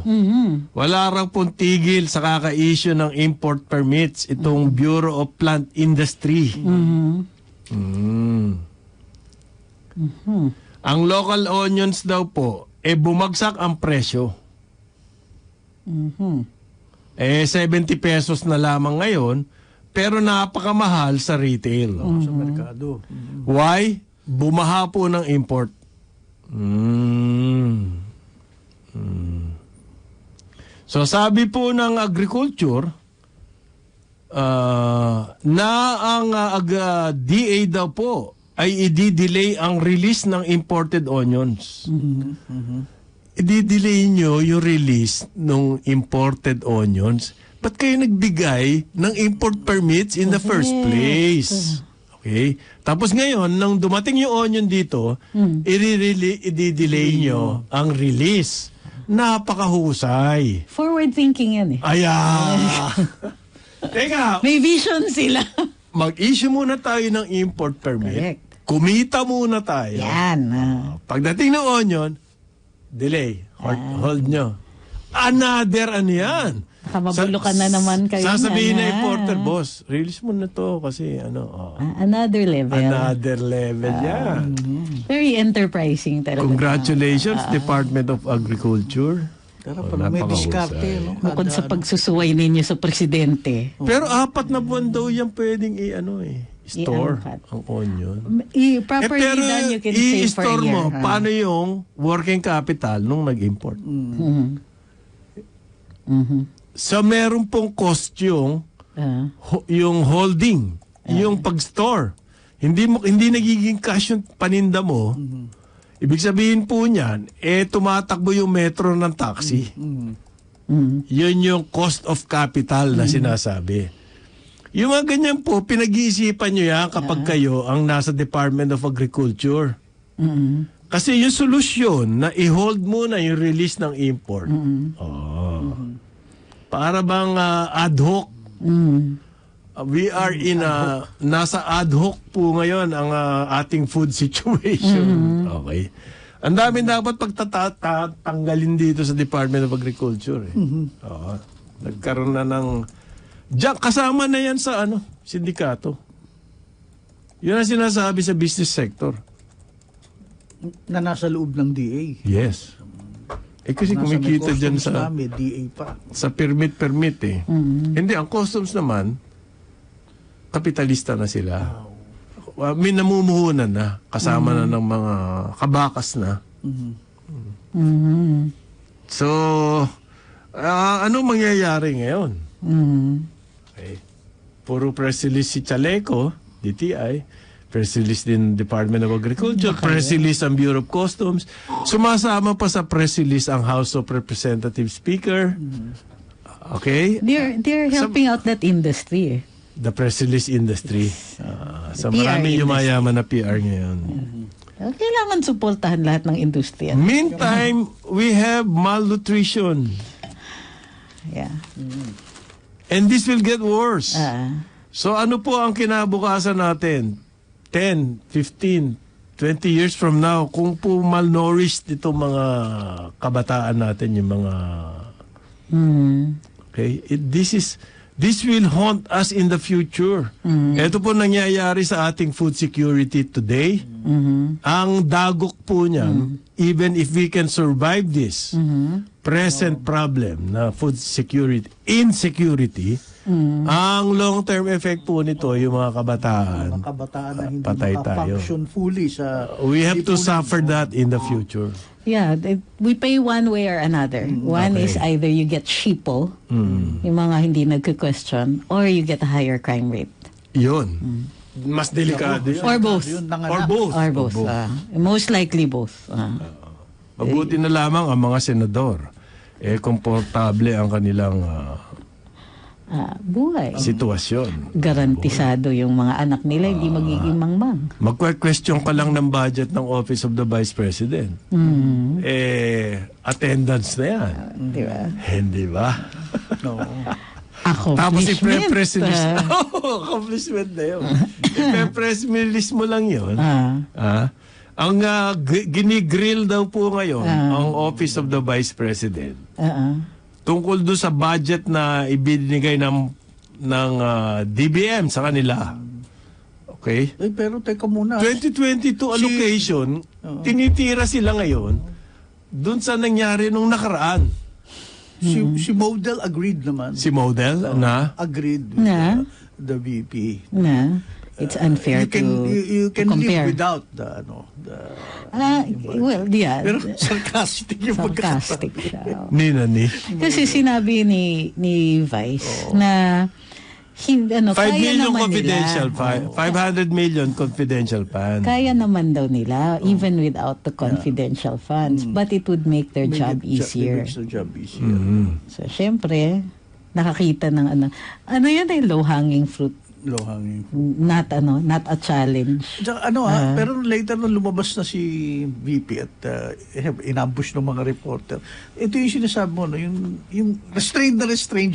wala raw pong tigil sa kaka-issue ng import permits itong Bureau of Plant Industry. Ang local onions daw po, bumagsak ang presyo. 70 pesos na lamang ngayon, pero napakamahal sa retail. Sa merkado. Why? Bumaha po ng import. So sabi po ng agriculture, na ang DA daw po ay i-delay ang release ng imported onions. I-delay nyo yung release ng imported onions. Ba't kayo nagbigay ng import permits in the first place? Okay? Tapos ngayon, nang dumating yung onion dito, i-delay nyo ang release. Napakahusay. Forward thinking yan eh. Ayan! Teka, may vision sila. mag-issue muna tayo ng import permit. Correct. Kumita muna tayo. Yan. Pagdating ng onion, delay. Hold nyo. Another yan. Kamabulukan na naman kayo. Sasabihin na importer, boss, release mo na to kasi another level. Another level yan. Very enterprising talaga. Congratulations, Department of Agriculture. Pero may diskarte. Bukod sa pagsusuway ninyo sa presidente. Pero 4 na buwan daw yan pwedeng store ang onion. Properly done, you can save for a i-store year. mo, paano yung working capital nung nag-import? So, meron pong cost yung holding, yung pag-store. Hindi nagiging cash yung paninda mo. Ibig sabihin po niyan, tumatakbo yung metro ng taxi. Yun yung cost of capital na sinasabi. Yung mga ganyan po, pinag-iisipan nyo yan kapag kayo ang nasa Department of Agriculture. Kasi yung solusyon na i-hold muna yung release ng import. Para bang ad hoc. We are in nasa ad hoc po ngayon ang ating food situation. Okay. Ang dami dapat pagtatanggalin dito sa Department of Agriculture. Nagkaroon na ng kasama na yan sa sindikato. Yun ang sinasabi sa business sector. Na nasa loob ng DA. Yes. Kasi kumikita dyan sa DA pa. Sa permit Hindi, ang customs naman, kapitalista na sila. May namumuhunan na, kasama na ng mga kabakas na. So, anong mangyayari ngayon? Okay. Puro press release si Chaleco, DTI, press release din Department of Agriculture, press release ang Bureau of Customs, sumasama pa sa press release ang House of Representatives Speaker. Okay? They're helping out that industry. The press release industry. Sa maraming PR yumayaman na PR ngayon. Kailangan suportahan lahat ng industriya. Meantime, we have malnutrition. Yeah. And this will get worse. So ano po ang kinabukasan natin? 10, 15, 20 years from now, kung po malnourished itong mga kabataan natin, yung mga... Okay? This will haunt us in the future. Ito po nangyayari sa ating food security today. Ang dagok po niyan, even if we can survive this present problem na food security, insecurity, ang long-term effect po nito, yung mga kabataan. Mga kabataan na hindi patay tayo. makafunction fully sa... We have to suffer that in the future. Yeah, we pay one way or another. One is either you get sheeple, yung mga hindi nagka-question, or you get a higher crime rate. Yun. Mas delikado yun. Or both. Or both. Or both. Most likely both. Mabuti na lamang ang mga senador. Komportable ang kanilang buhay. sitwasyon. Garantisado yung mga anak nila hindi magiging mangmang. Magque-question ka lang ng budget ng Office of the Vice President. Attendance na yan. Di ba? Hindi ba? No. Tapos Accomplishment. i-press release. Accomplishment na yun. I-press release mo lang yun. Ang ginigrill daw po ngayon, ang Office of the Vice President. Tungkol doon sa budget na ibinigay ng DBM sa kanila. Okay? Pero teka muna. 2022 allocation, tinitira sila ngayon doon sa nangyari nung nakaraan. Si Model agreed naman. Si Model na? Agreed with the VP. It's unfair you can to compare. live without the well, yeah. Pero sarcastic yung Sarcastic siya. Ni. Kasi sinabi ni Vice na 5 5 million confidential, 500 million confidential fund. Kaya naman daw nila even without the confidential funds, but it would make their job easier. Makes the job easier. So syempre nakakita ng ano yan low hanging fruit. Low-hanging. Not a challenge. Tsaka, pero later nung lumabas na si VP at inambush ng mga reporter, ito yung sinasabi mo, yung restrained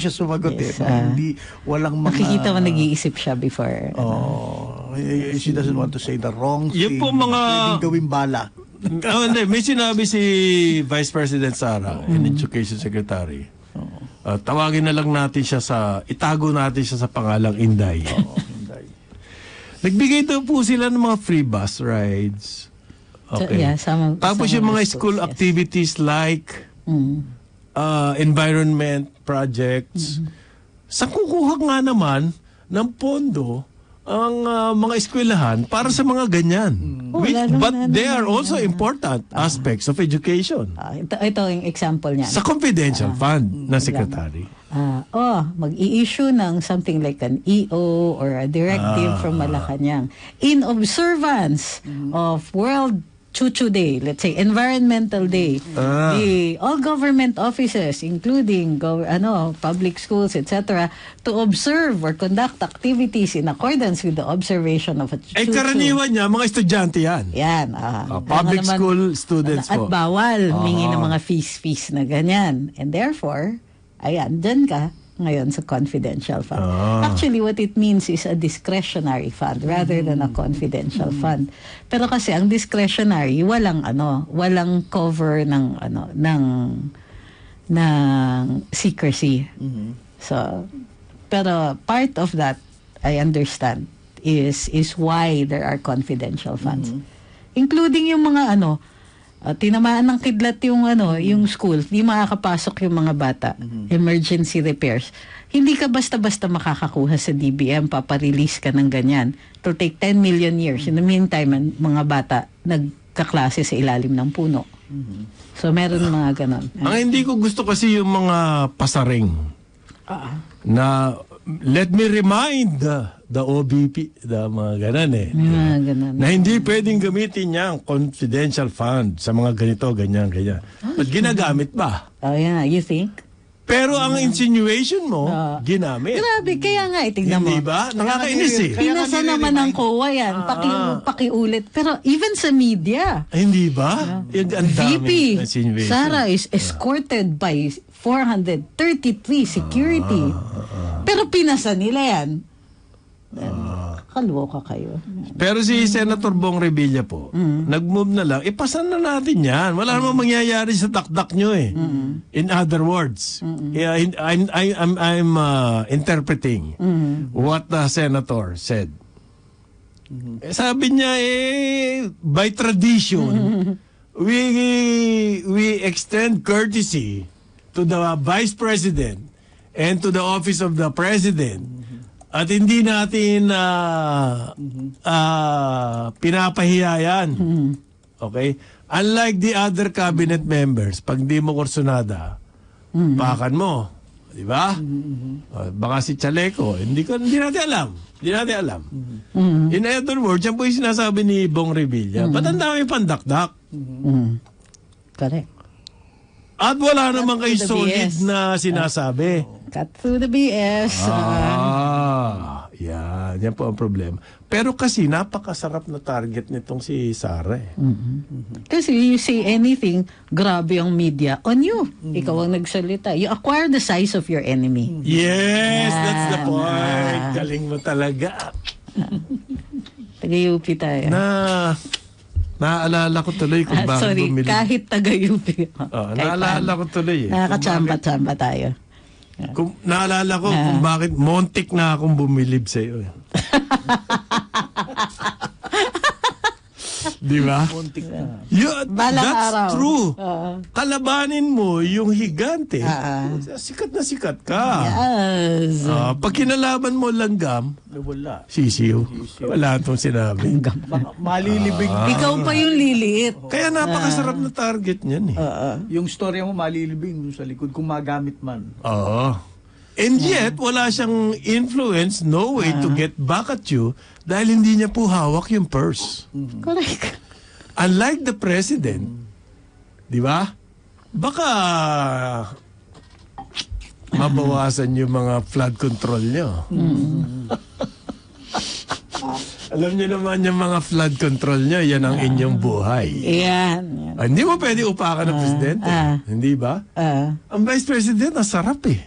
siya sumagot. Yes, hindi, walang mga... Nakikita mo nag-iisip siya before. She doesn't want to say the wrong Yung thing. po mga... Pwedeng gawing bala. May sinabi si Vice President Sara, an Education Secretary. Tawagin na lang natin siya itago natin siya sa pangalang Inday. Inday. Nagbigay daw po sila ng mga free bus rides. Okay. Tapos yung mga school activities like environment projects. Sa kukuha nga naman ng pondo ang mga eskwelahan para sa mga ganyan. But they are also important aspects of education. Ito yung example niya. Sa confidential fund na secretary. Mag-i-issue ng something like an EO or a directive from Malacanang in observance of World Chuchu Day, let's say Environmental Day. All government offices, including public schools, etc., to observe or conduct activities in accordance with the observation of a Chuchu. Karaniwan niya, mga estudyante yan. Yan. Public school students po. At bawal humingi ng mga fees na ganyan. And therefore, dyan ka ngayon sa confidential fund. Actually, what it means is a discretionary fund rather than a confidential fund. Pero kasi ang discretionary, walang cover ng secrecy. So, pero part of that I understand is why there are confidential funds. Including yung mga tinamaan ng kidlat yung school, di makakapasok yung mga bata, emergency repairs. Hindi ka basta-basta makakakuha sa DBM, paparelease ka ng ganyan. It'll take 10 million years. In the meantime, mga bata nagkaklase sa ilalim ng puno. So, meron mga ganon. Ang hindi ko gusto kasi yung mga pasaring na let me remind the OBP, the mga ganon Mga ganon. na hindi pwedeng gamitin niya ang confidential fund sa mga ganito, ganyan. But ginagamit ba? Oh, yeah. You think? Pero ang insinuation mo, ginamit. Grabe, kaya nga, tingnan mo. Hindi ba? Nakakainis eh. Pinasa naman ng COA yan. Pakiulit. Pero even sa media, Hindi ba? Yung ang VP daming insinuation. Sara is escorted by 433 security. Pero pinasa nila yan. Kaloka kayo. Pero si Senator Bong Revilla po, nag-move na lang, ipasan na natin yan. Wala namang mangyayari sa takdak nyo eh. In other words, yeah, I'm interpreting what the Senator said. Sabi niya by tradition, we extend courtesy to the Vice President and to the Office of the President. At hindi natin pinapahiya yan. Okay? Unlike the other cabinet members, pag di mo kursunada, pakan mo. Di ba? Baka si Chaleco, hindi natin alam. Hindi natin alam. In other words, yan po yung sinasabi ni Bong Revilla. Ba't ang dami pandakdak? Correct. At wala naman to kayo the solid BS. na sinasabi. Cut through the BS. Yan po ang problema. Pero kasi napakasarap na target nitong si Sara eh. Kasi you say anything, grabe ang media on you. Ikaw ang nagsalita. You acquire the size of your enemy. Yes, that's the point. Galing mo talaga. Taga-UP tayo. Naaalala ko tuloy kung bakit sorry, bumili. kahit taga-UP. Naalala ko tuloy eh. Nakakachamba-chamba tayo. Naalala ko kung bakit montik na akong bumilib sa iyo. Di ba? Muntik na. Balang That's araw. true. Kalabanin mo yung higante. Sikat na sikat ka. Yes. Pag kinalaban mo langgam, Wala. sisiw. Wala itong sinabi. Malilibing. Ikaw pa yung liliit. Kaya napakasarap na target niyan eh. Yung storya mo malilibing doon sa likod kung magamit man. Oo. And yet, wala siyang influence, no way to get back at you dahil hindi niya po hawak yung purse. Correct. Unlike the president, di ba? Baka mabawasan yung mga flood control niyo. Alam niyo naman yung mga flood control niyo, yan ang inyong buhay. Yan. Hindi mo pwede upakan ng presidente. Hindi ba? Ang vice president, nasarap eh.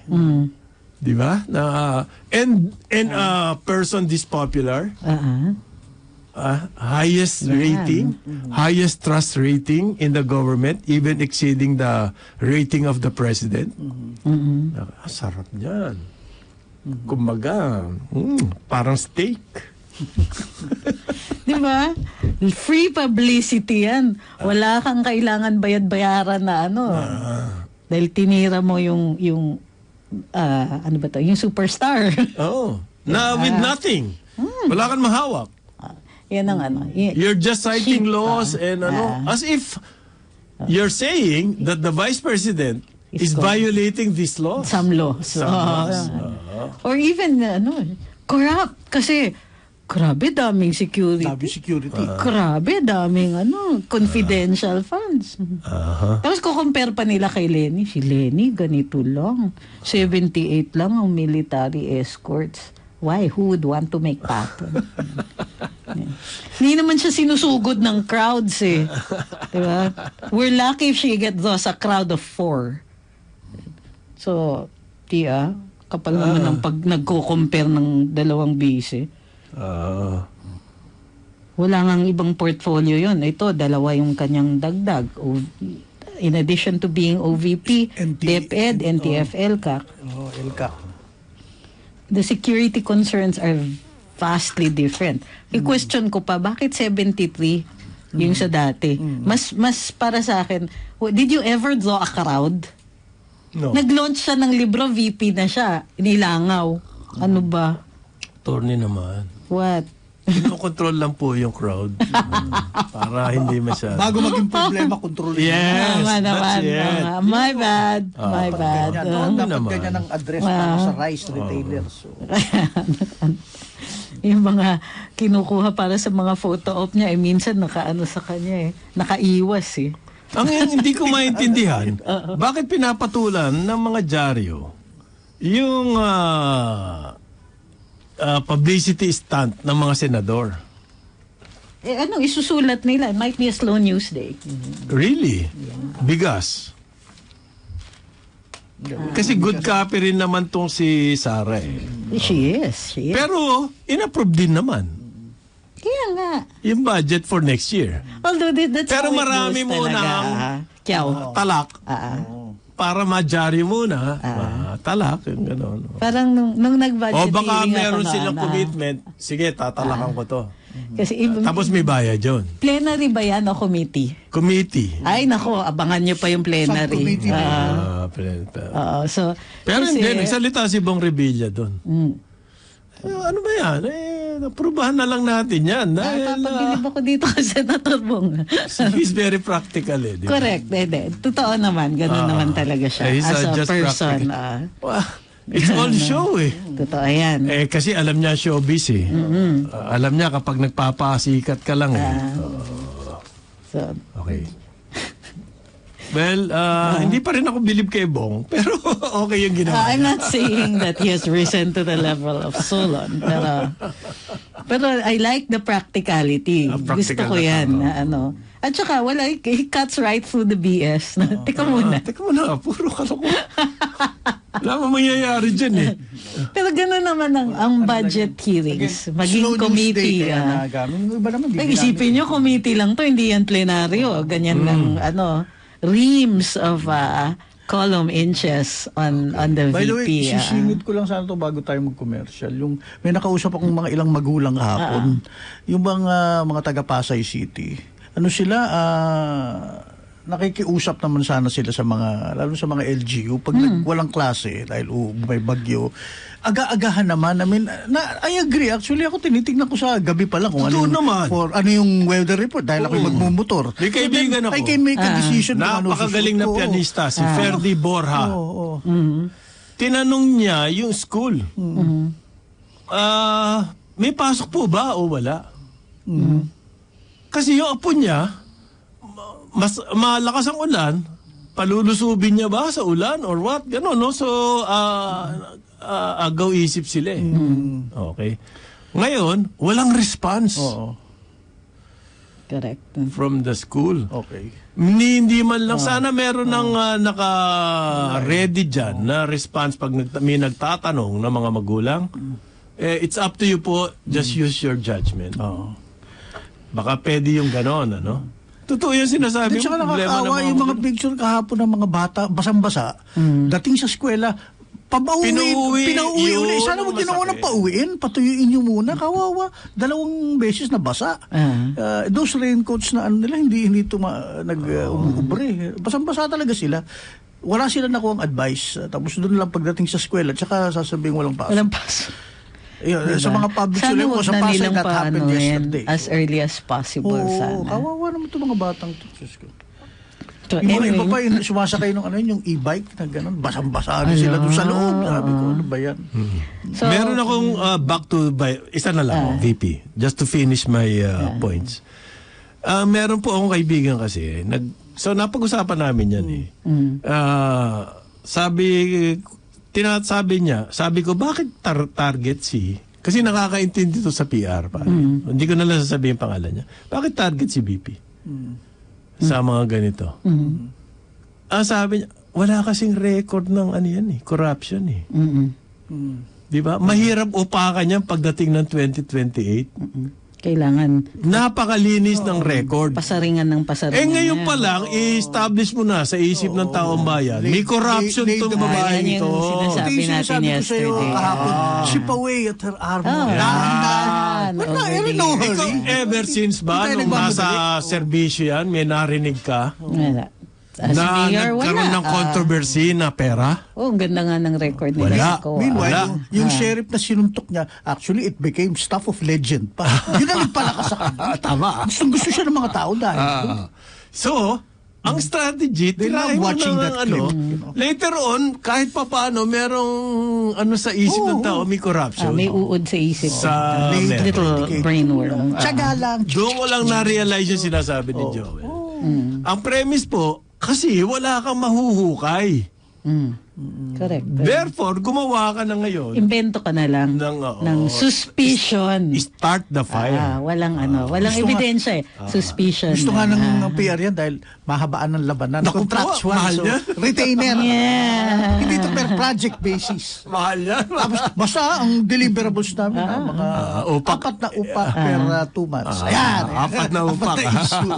Di ba? And a person this popular, highest rating, highest trust rating in the government, even exceeding the rating of the president. Sarap niyan. Kumbaga, parang steak. Di ba? Free publicity yan. Wala kang kailangan bayad-bayaran na ano. Dahil tinira mo yung ano ba to? Yung superstar. With nothing. Wala kang mahawak. Yan ang ano. You're just citing laws and as if you're saying that the vice president is violating these laws. Some laws. Or even, corrupt. Kasi, grabe, daming security. Grabe, daming, confidential funds. Tapos, kukompare pa nila kay Lenny. Si Lenny, ganito lang. 78 lang ang military escorts. Why? Who would want to make pattern? Hindi naman siya sinusugod ng crowds eh. Diba? We're lucky if she gets a crowd of 4. So, kapal naman ang pag nagko-compare ng dalawang bise. Wala ngang ibang portfolio yon. Ito, dalawa yung kanyang dagdag. In addition to being OVP, DepEd, NTF, LCAC. LCAC. The security concerns are vastly different. I-question ko pa, bakit 73 yung sa dati? Mas para sa akin, did you ever draw a crowd? No. Nag-launch siya ng libro, VP na siya. Nilangaw. Ano ba? Attorney naman. What? Kinokontrol lang po yung crowd. Para hindi masyado. Bago maging problema, kontrolin. Yes, Tama naman. that's it. Tama. My bad. My bad. Dapat naman. ganyan ang address para sa rice retailers. So, Yung mga kinukuha para sa mga photo op niya, minsan nakaano sa kanya nakaiwas Ang hindi ko maintindihan, bakit pinapatulan ng mga dyaryo yung publicity stunt ng mga senador? Anong isusulat nila? It might be a slow news day. Really? Bigas. Kasi good copy rin naman tong si Sara She is. Pero, inapprove din naman Kaya nga. yung budget for next year. Although that's Pero how it marami goes muna talaga. ang Kiyaw. talak para ma-dyaryo muna. Talak, yung gano'n. Parang nung nag-budget O baka hearing meron ako silang noon, commitment. Sige, tatalakan ko to. Kasi Tapos may bayad yun. plenary ba yan o committee? Committee. Ay nako, abangan nyo pa yung plenary. Subcommittee So, Pero kasi, hindi, nagsalita si Bong Revilla doon. Mm. Ano ba yan? Naprubahan na lang natin yan. Dahil Napapabilib ako dito kay Senator Bong. he's very practical di ba? Correct. Totoo naman. Ganun naman talaga siya. He's As a just person. practical. It's all show Totoo yan. kasi alam niya showbiz alam niya kapag nagpapasikat ka lang So, Okay. Well, hindi pa rin ako believe kay Bong, pero okay yung ginawa I'm niya. not saying that he has risen to the level of Solon. Pero I like the practicality. Gusto Practical ko na yan. At saka, he cuts right through the BS. Teka muna. Teka muna, puro kaloko. Wala mo mangyayari dyan Pero gano'n naman ang budget hearings. Maging slow news committee. day kaya nagamit. Yung iba naman, Isipin nyo, committee lang to, hindi yan plenaryo. Ganyan lang, reams of column inches on the VP. By the way, isisingit ko lang sana ito bago tayo mag-commercial. May nakausap akong mga ilang magulang hapon. Yung mga taga-Pasay City. Sila, nakikiusap naman sana sila sa mga, lalo sa mga LGU, pag walang klase, dahil may bagyo, aga-agahan naman. I agree. Actually, ako tinitignan ko sa gabi pa lang kung ano yung weather report dahil ako'y magmumotor. May kaibigan ako. I can make a decision. Napakagaling na pianista, si Ferdy Borja. Tinanong niya yung school. May pasok po ba o wala? Kasi yung apo niya, mas malakas ang ulan, palulusubin niya ba sa ulan or what? Gano'n, no? So, agaw isip sila Okay. Ngayon, walang response Correct. from the school. Okay. Hindi man lang. Sana meron ng naka-ready dyan na response pag may nagtatanong ng mga magulang. It's up to you po. Just use your judgment. Baka pwede yung gano'n, Totoo yung sinasabi At saka mo. nakakaawa yung mga picture kahapon ng mga bata, basang-basa, dating sa eskwela, pinauwi ulit. Sana mo ginawa ng pauwiin, patuyuin nyo muna, kawawa. 2 beses na basa. Those raincoats na nila, hindi nag-umuubre. Basang-basa talaga sila. Wala sila nakuha ang advice. Tapos doon lang pagdating sa eskwela, tsaka sasabihin walang pasok. Walang pasok. Sa mga public school ko sa Pasay, that happened yesterday. As early as possible sana. Kawawa naman itong mga batang to. So, Yung iba pa yung sumasakay nung yung e-bike na gano'n, basang-basa sila doon sa loob. Sabi ko, ano ba yan? So, meron akong back to isa na lang, VP, just to finish my points. Meron po akong kaibigan kasi, so napag-usapan namin yan sabi ko, bakit target si, kasi nakakaintindi to sa PR pa. Hindi ko na lang sasabihin pangalan niya. Bakit target si BP? Sa mga ganito. Sabi niya, wala kasing record ng corruption Di ba? Mahirap upakan yan pagdating ng 2028. Kailangan napakalinis ng record. Pasaringan ng pasaringan. Ngayon pa lang, i-establish mo na sa isip ng taong bayan. May corruption itong babae ito. Sinasabi natin yesterday. Chip away at her armor. Ikaw, ever since ba, nung nasa serbisyo yan, may narinig ka? Wala. as na mayor, nagkaroon wala. ng controversy na pera? Oh, ang ganda nga ng record nila Wala. sa COA. Meanwhile, Wala. yung sheriff na sinuntok niya, actually, it became stuff of legend pa. Yun ang nagpalakas sa kanya. Tama. Gusto siya ng mga tao dahil. So, ang strategy, They love tirahin mo watching ng that clip, you know. later on, kahit pa paano, merong sa isip ng tao, may corruption. May uod sa isip. Sa Little brainworm. Tsaga lang. Doon ko lang na-realize yung sinasabi ni Joel. Ang premise po, kasi wala kang mahuhukay. Correct. Therefore, gumawa ka na ngayon. Invento ka na lang ng suspicion. Start the fire. Walang walang Gusto nga- ebidensya eh. Suspicion. Gusto nga ng PR yan dahil mahabaan ng labanan. Naku po, Contractual. mahal So, yan. retainer. Yeah. Hindi ito per project basis. Mahal yan. Tapos, basta ang deliverables namin, mga upak. 4 na upak per 2 months. Ayan. Apat na upak, Apat na issue.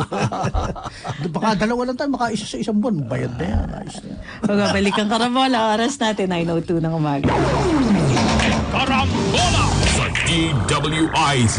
Baka 2 lang tayo, maka isa sa isang buwan. Bayad na yan. Ayos na yan. Magbabalikan Karambola. Oras natin 9:02 ng umaga. Karambola sa DWIZ.